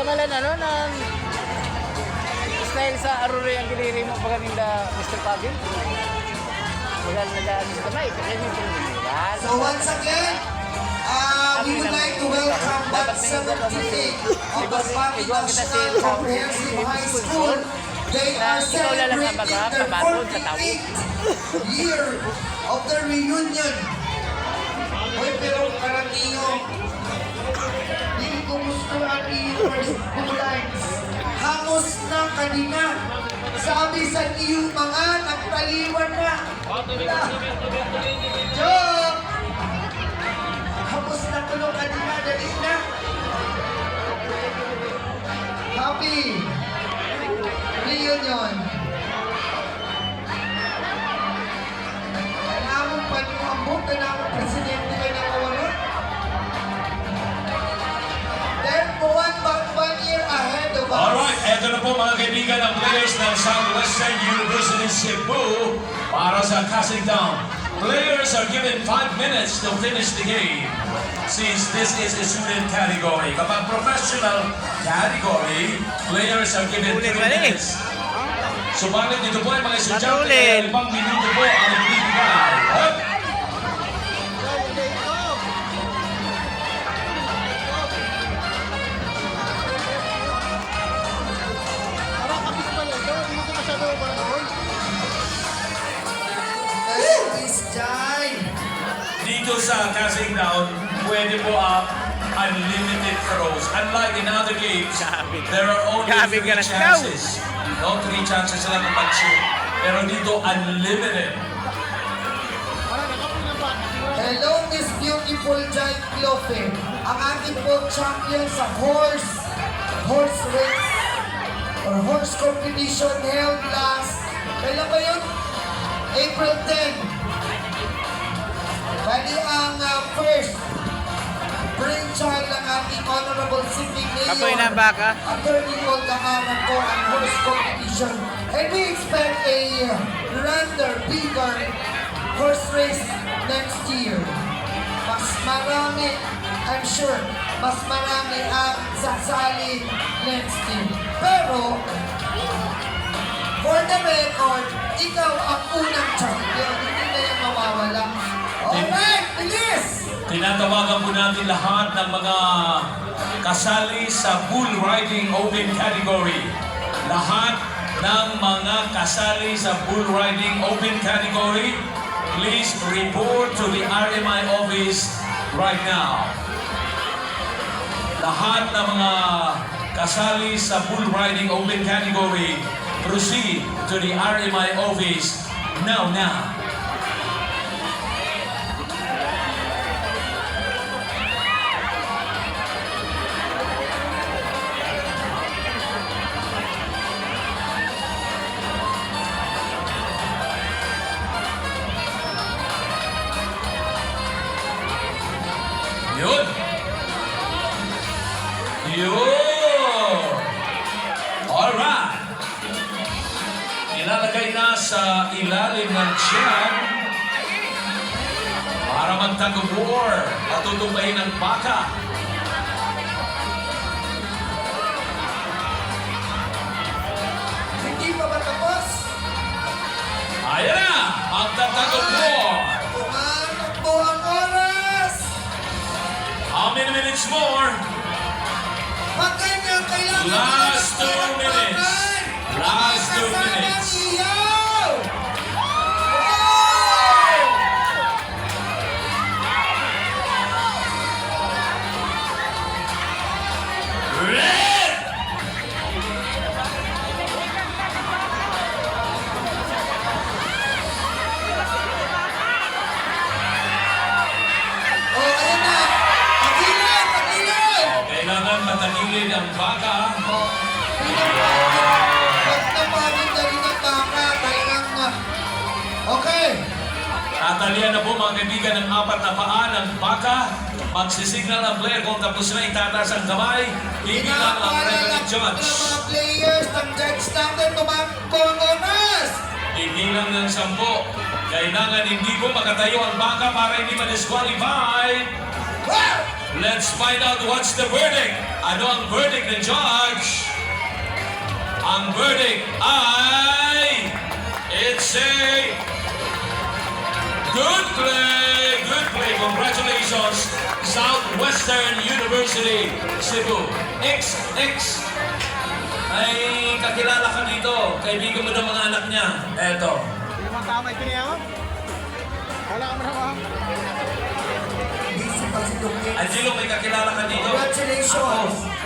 pangalan ano ng style sa Aruri ang giniri mo paganinda Mr. Pagin? Wagal nag-ano sa kamay, kaya yung pinaginiran. So once again, we would like to welcome Band 17 of Masbate National Comprehensive High School. They are celebrating their 48th year of their reunion. Hoy, pero karaniyo, hindi ko gusto ang first two lines. Hamos na kanina. Sabi sa iyo mga nagtaliwan na. Joke! Hamos na kulong kanina. Dali na. Happy reunion. Kanamong pag-uambok, kanamong presidente kayo ng kawalan. Then, one year ahead of us. Alright, eto na po mga kaibigan ang players ng Southwestern University Cebu para sa Casting Down. Players are given 5 minutes to finish the game since this is a student category. Kapag professional category, players are given 3 minutes. Subalit dito po ay mga estudyante ay 5 minuto po ang ibibigay. Miss Jai. Dito sa Casting Down, pwede po unlimited throws. Unlike in other games, there are only 3 chances. No, 3 chances lang ang mag-shoot. Pero dito, unlimited. Hello, Miss Beautiful Jai Clofe. Ang ating po champion sa horse race or horse competition held last, kailan ba yun? April 10. Bali ang first brainchild ng ating Honorable City Mayor. Kapoy na baka. Attorney Olgaharan po ang horse competition. And we expect a grander, bigger horse race next year. Mas marami, I'm sure, mas marami ang sasali next year. Pero, for the record, ikaw ang unang champion. Hindi na yan mawawala. Alright, bilis! Tinatawagan po natin lahat ng mga kasali sa bull riding open category. Lahat ng mga kasali sa bull riding open category, please report to the RMI office right now. Lahat ng mga kasali sa bull riding open category, proceed to the RMI office now. Yun! Alright! Ilalagay na sa ilalim ng tiyan para magtag-of-war at tutumbayin ng baka. Hindi pa ba tapos? Ayan na! Magtatag-of-war! Pumanak po ang oras! How many minutes more? Pag ganyan, kailangan Last 2 minutes. Last 2 minutes. Iyaw! Red! Oh, ayun na! Pagilid! Pagilid! Kailangan matagilid ang baka. Oh, pag napagod na rin ang baka, talagang... Okay. Tatalian na po mga kaibigan ng 4 na paa ng baka. Magsisignal ang player kung tapos na itataas ang kamay. Ibilang ang referee judge. Ng mga players, ng judge natin, tumakbo ang oras! Ibilang ng 10. Kailangan hindi po makatayo ang baka para hindi ma-disqualify. Wow! Let's find out what's the verdict. Ano ang verdict ng judge? Ang verdict ay... It's a... Good play! Good play! Congratulations, Southwestern University, Cebu. X. Ay, kakilala ka dito. Kaibigan mo ng mga anak niya. Eto. Yung tama ito niya, wala ka man Busy pa si Dr. Angelo, may kakilala ka dito. Congratulations. Ako.